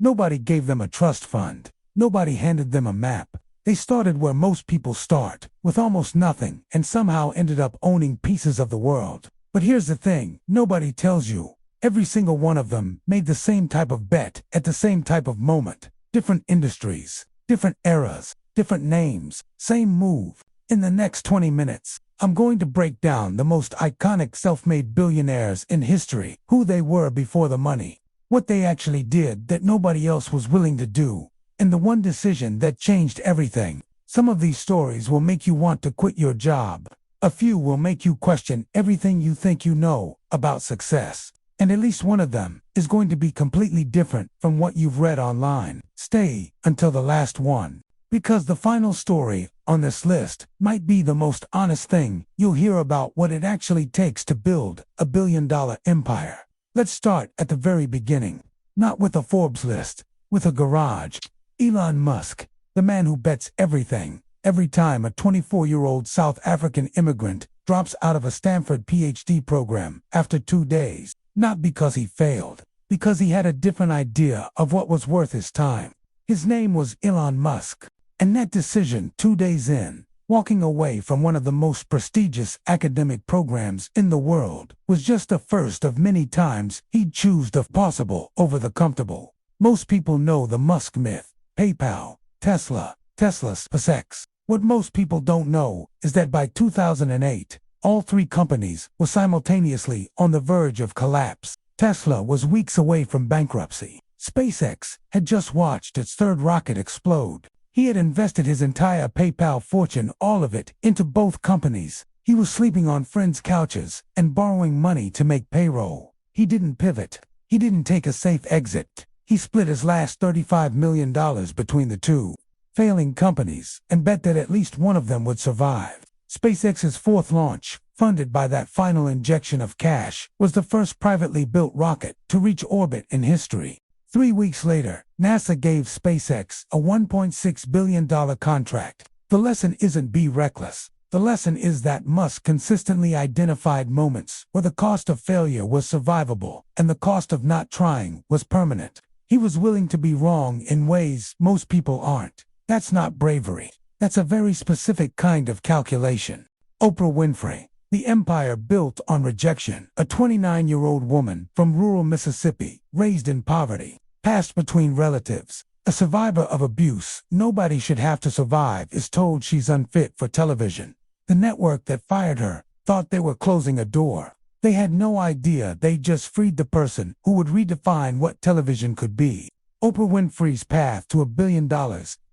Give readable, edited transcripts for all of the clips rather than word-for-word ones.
Nobody gave them a trust fund. Nobody handed them a map. They started where most people start, with almost nothing, and somehow ended up owning pieces of the world. But here's the thing, nobody tells you. Every single one of them made the same type of bet at the same type of moment. Different industries, different eras, different names, same move. In the next 20 minutes, I'm going to break down the most iconic self-made billionaires in history, who they were before the money, what they actually did that nobody else was willing to do, and the one decision that changed everything. Some of these stories will make you want to quit your job. A few will make you question everything you think you know about success. And at least one of them is going to be completely different from what you've read online. Stay until the last one, because the final story on this list might be the most honest thing you'll hear about what it actually takes to build a billion-dollar empire. Let's start at the very beginning, not with a Forbes list, with a garage. Elon Musk, the man who bets everything, every time a 24-year-old South African immigrant drops out of a Stanford PhD program after 2 days. Not because he failed, because he had a different idea of what was worth his time. His name was Elon Musk. And that decision 2 days in, walking away from one of the most prestigious academic programs in the world, was just the first of many times he'd choose the possible over the comfortable. Most people know the Musk myth, PayPal, Tesla, SpaceX. What most people don't know is that by 2008, all three companies were simultaneously on the verge of collapse. Tesla was weeks away from bankruptcy. SpaceX had just watched its third rocket explode. He had invested his entire PayPal fortune, all of it, into both companies. He was sleeping on friends' couches and borrowing money to make payroll. He didn't pivot. He didn't take a safe exit. He split his last $35 million between the two failing companies and bet that at least one of them would survive. SpaceX's fourth launch, funded by that final injection of cash, was the first privately built rocket to reach orbit in history. 3 weeks later, NASA gave SpaceX a $1.6 billion contract. The lesson isn't be reckless. The lesson is that Musk consistently identified moments where the cost of failure was survivable and the cost of not trying was permanent. He was willing to be wrong in ways most people aren't. That's not bravery. That's a very specific kind of calculation. Oprah Winfrey, the empire built on rejection, a 29-year-old woman from rural Mississippi, raised in poverty, passed between relatives, a survivor of abuse. Nobody should have to survive, is told she's unfit for television. The network that fired her thought they were closing a door. They had no idea they just freed the person who would redefine what television could be. Oprah Winfrey's path to $1 billion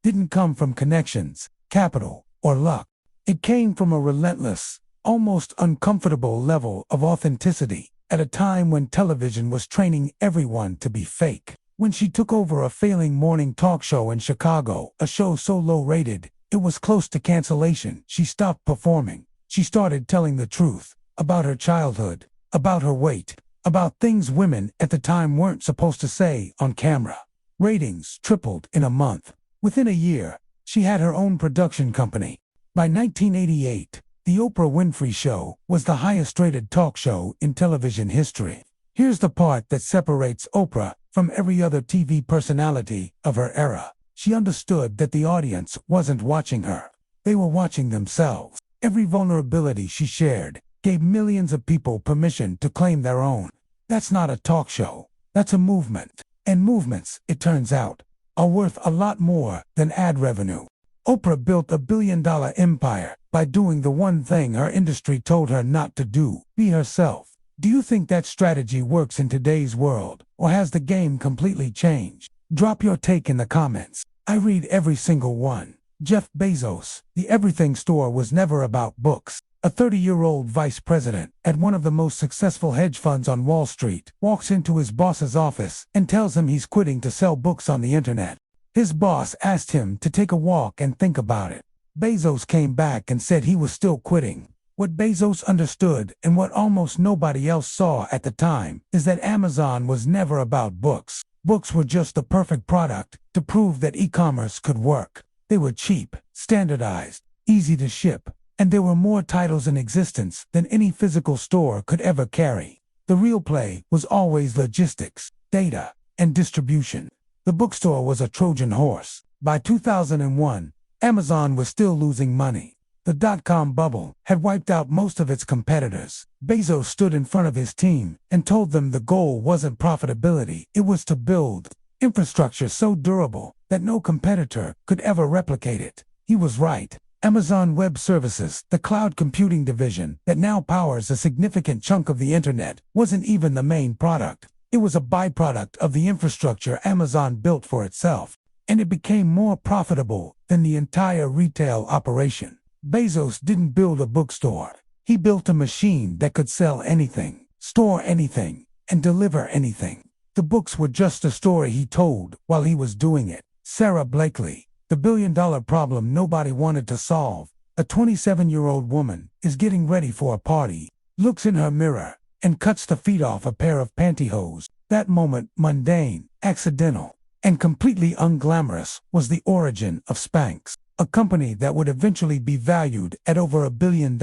didn't come from connections, capital, or luck. It came from a relentless, almost uncomfortable level of authenticity at a time when television was training everyone to be fake. When she took over a failing morning talk show in Chicago, a show so low-rated, it was close to cancellation, she stopped performing. She started telling the truth about her childhood, about her weight, about things women at the time weren't supposed to say on camera. Ratings tripled in a month. Within a year, she had her own production company. By 1988, The Oprah Winfrey Show was the highest-rated talk show in television history. Here's the part that separates Oprah from every other TV personality of her era. She understood that the audience wasn't watching her. They were watching themselves. Every vulnerability she shared gave millions of people permission to claim their own. That's not a talk show. That's a movement. And movements, it turns out, are worth a lot more than ad revenue. Oprah built a billion-dollar empire by doing the one thing her industry told her not to do: be herself. Do you think that strategy works in today's world, or has the game completely changed? Drop your take in the comments. I read every single one. Jeff Bezos, the everything store was never about books. A 30-year-old vice president at one of the most successful hedge funds on Wall Street walks into his boss's office and tells him he's quitting to sell books on the internet. His boss asked him to take a walk and think about it. Bezos came back and said he was still quitting. What Bezos understood, and what almost nobody else saw at the time, is that Amazon was never about books. Books were just the perfect product to prove that e-commerce could work. They were cheap, standardized, easy to ship, and there were more titles in existence than any physical store could ever carry. The real play was always logistics, data, and distribution. The bookstore was a Trojan horse. By 2001, Amazon was still losing money. The dot-com bubble had wiped out most of its competitors. Bezos stood in front of his team and told them the goal wasn't profitability, it was to build infrastructure so durable that no competitor could ever replicate it. He was right. Amazon Web Services, the cloud computing division that now powers a significant chunk of the internet, wasn't even the main product. It was a byproduct of the infrastructure Amazon built for itself, and it became more profitable than the entire retail operation. Bezos didn't build a bookstore. He built a machine that could sell anything, store anything, and deliver anything. The books were just a story he told while he was doing it. Sarah Blakely, the billion-dollar problem nobody wanted to solve. A 27-year-old woman is getting ready for a party, looks in her mirror, and cuts the feet off a pair of pantyhose. That moment, mundane, accidental, and completely unglamorous, was the origin of Spanx, a company that would eventually be valued at over $1 billion,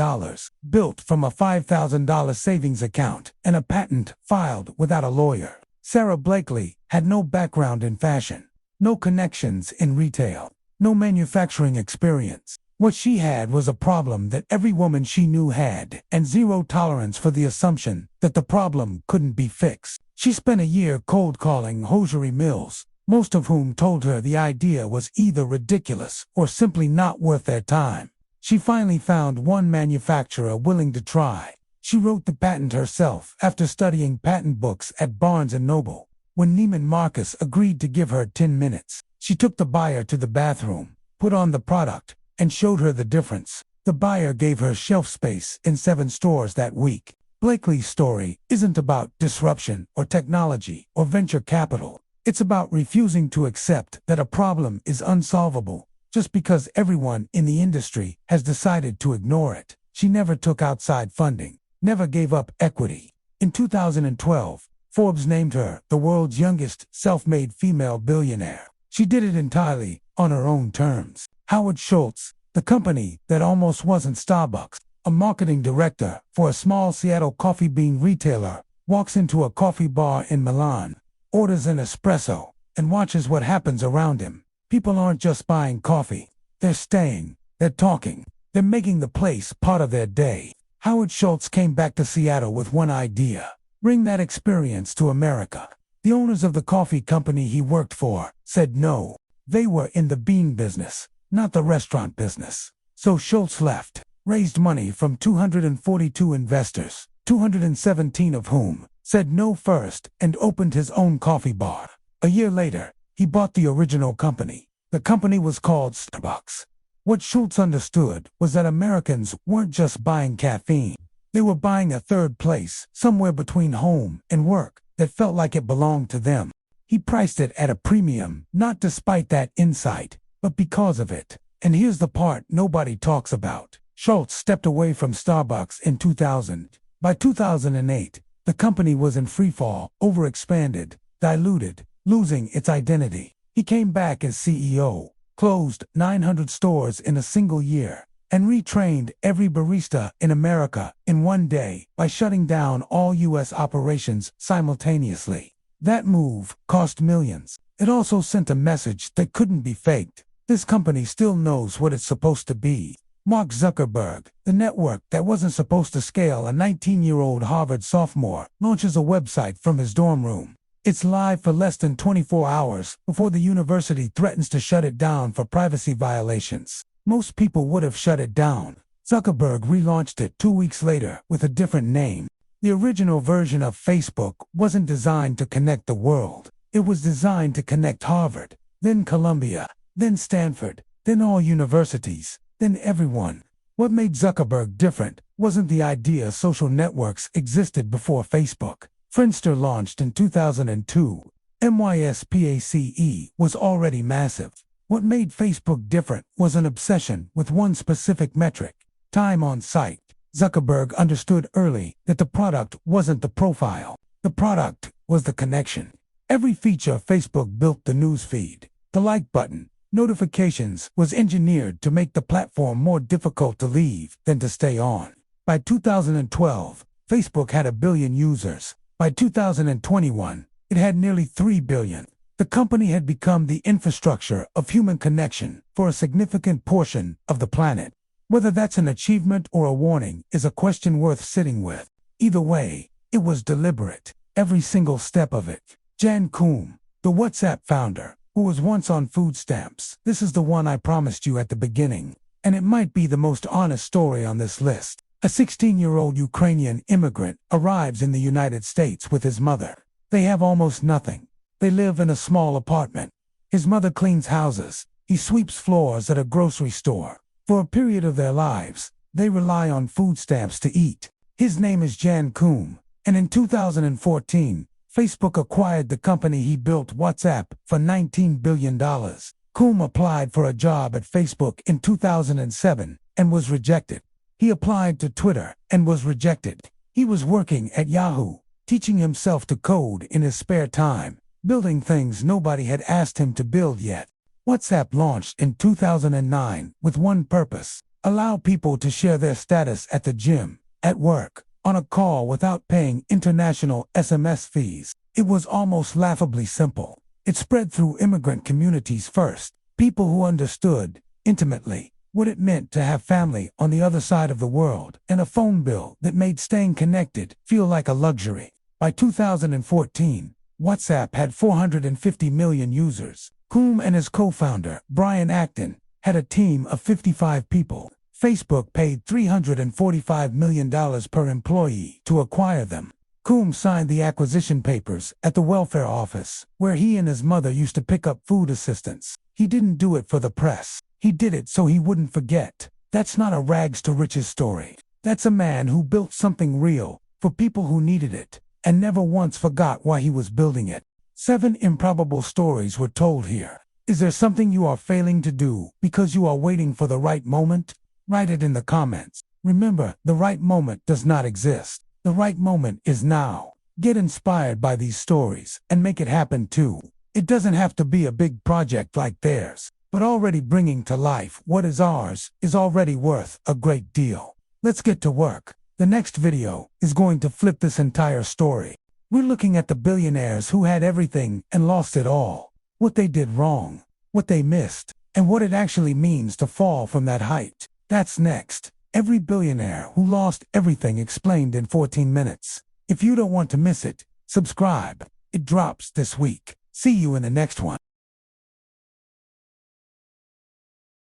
built from a $5,000 savings account and a patent filed without a lawyer. Sarah Blakely had no background in fashion, no connections in retail, no manufacturing experience. What she had was a problem that every woman she knew had, and zero tolerance for the assumption that the problem couldn't be fixed. She spent a year cold calling hosiery mills, most of whom told her the idea was either ridiculous or simply not worth their time. She finally found one manufacturer willing to try. She wrote the patent herself after studying patent books at Barnes & Noble. When Neiman Marcus agreed to give her 10 minutes, she took the buyer to the bathroom, put on the product, and showed her the difference. The buyer gave her shelf space in 7 stores that week. Blakely's story isn't about disruption or technology or venture capital. It's about refusing to accept that a problem is unsolvable just because everyone in the industry has decided to ignore it. She never took outside funding, never gave up equity. In 2012, Forbes named her the world's youngest self-made female billionaire. She did it entirely on her own terms. Howard Schultz, the company that almost wasn't Starbucks, a marketing director for a small Seattle coffee bean retailer, walks into a coffee bar in Milan, orders an espresso, and watches what happens around him. People aren't just buying coffee. They're staying. They're talking. They're making the place part of their day. Howard Schultz came back to Seattle with one idea: bring that experience to America. The owners of the coffee company he worked for said no. They were in the bean business, not the restaurant business. So Schultz left, raised money from 242 investors, 217 of whom said no first, and opened his own coffee bar. A year later, he bought the original company. The company was called Starbucks. What Schultz understood was that Americans weren't just buying caffeine. They were buying a third place, somewhere between home and work, that felt like it belonged to them. He priced it at a premium, not despite that insight, but because of it. And here's the part nobody talks about. Schultz stepped away from Starbucks in 2000. By 2008, the company was in freefall, overexpanded, diluted, losing its identity. He came back as CEO, closed 900 stores in a single year, and retrained every barista in America in one day by shutting down all U.S. operations simultaneously. That move cost millions. It also sent a message that couldn't be faked. This company still knows what it's supposed to be. Mark Zuckerberg, the network that wasn't supposed to scale, a 19-year-old Harvard sophomore, launches a website from his dorm room. It's live for less than 24 hours before the university threatens to shut it down for privacy violations. Most people would have shut it down. Zuckerberg relaunched it 2 weeks later with a different name. The original version of Facebook wasn't designed to connect the world. It was designed to connect Harvard, then Columbia, then Stanford, then all universities, then everyone. What made Zuckerberg different wasn't the idea social networks existed before Facebook. Friendster launched in 2002. MySpace was already massive. What made Facebook different was an obsession with one specific metric: time on site. Zuckerberg understood early that the product wasn't the profile. The product was the connection. Every feature Facebook built, the news feed, the like button, notifications, was engineered to make the platform more difficult to leave than to stay on. By 2012, Facebook had 1 billion users. By 2021, it had nearly 3 billion. The company had become the infrastructure of human connection for a significant portion of the planet. Whether that's an achievement or a warning is a question worth sitting with. Either way, it was deliberate, every single step of it. Jan Koum, the WhatsApp founder, who was once on food stamps. This is the one I promised you at the beginning, and it might be the most honest story on this list. A 16-year-old Ukrainian immigrant arrives in the United States with his mother. They have almost nothing. They live in a small apartment. His mother cleans houses. He sweeps floors at a grocery store. For a period of their lives, they rely on food stamps to eat. His name is Jan Koum, and in 2014, Facebook acquired the company he built, WhatsApp, for $19 billion. Koum applied for a job at Facebook in 2007 and was rejected. He applied to Twitter and was rejected. He was working at Yahoo, teaching himself to code in his spare time, building things nobody had asked him to build yet. WhatsApp launched in 2009 with one purpose: allow people to share their status at the gym, at work, on a call without paying international SMS fees. It was almost laughably simple. It spread through immigrant communities first, people who understood, intimately, what it meant to have family on the other side of the world, and a phone bill that made staying connected feel like a luxury. By 2014, WhatsApp had 450 million users. Koum and his co-founder, Brian Acton, had a team of 55 people. Facebook paid $345 million per employee to acquire them. Koum signed the acquisition papers at the welfare office, where he and his mother used to pick up food assistance. He didn't do it for the press. He did it so he wouldn't forget. That's not a rags to riches story. That's a man who built something real for people who needed it, and never once forgot why he was building it. 7 improbable stories were told here. Is there something you are failing to do because you are waiting for the right moment? Write it in the comments. Remember, the right moment does not exist. The right moment is now. Get inspired by these stories and make it happen too. It doesn't have to be a big project like theirs, but already bringing to life what is ours is already worth a great deal. Let's get to work. The next video is going to flip this entire story. We're looking at the billionaires who had everything and lost it all. What they did wrong, what they missed, and what it actually means to fall from that height. That's next. Every billionaire who lost everything explained in 14 minutes. If you don't want to miss it, subscribe. It drops this week. See you in the next one.